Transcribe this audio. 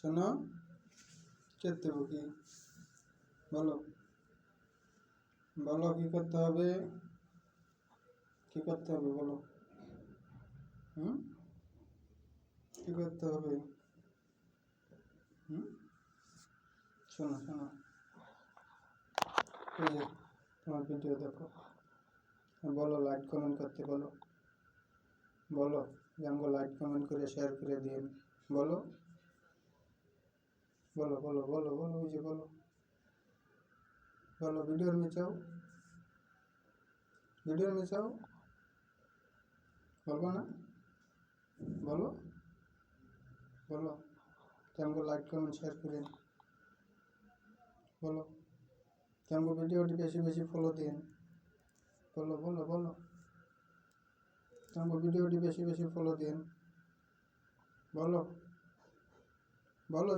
শোনো, খেতে হবে কি? বলো বলো কি করতে হবে? কি করতে হবে বলো? কি করতে হবে? শোনো শোনো, এই যে তোমার ভিডিও দেখো, বলো লাইক কমেন্ট করতে বলো। বলো যে আমাকে লাইক কমেন্ট করে শেয়ার করে দিন। বলো বলো বলো বলো বলো ওই যে বলো বলো ভিডিওর মিচাও, ভিডিওর মিচাও, বলবো না? বলো বলো যে আমাকে লাইক কমেন্ট শেয়ার করেন। বলো যে আমাকে ভিডিওটি বেশি বেশি ফলো দিন। বলো বলো বলো আমাকে ভিডিওটি বেশি বেশি ফলো দিন। বলো বলো।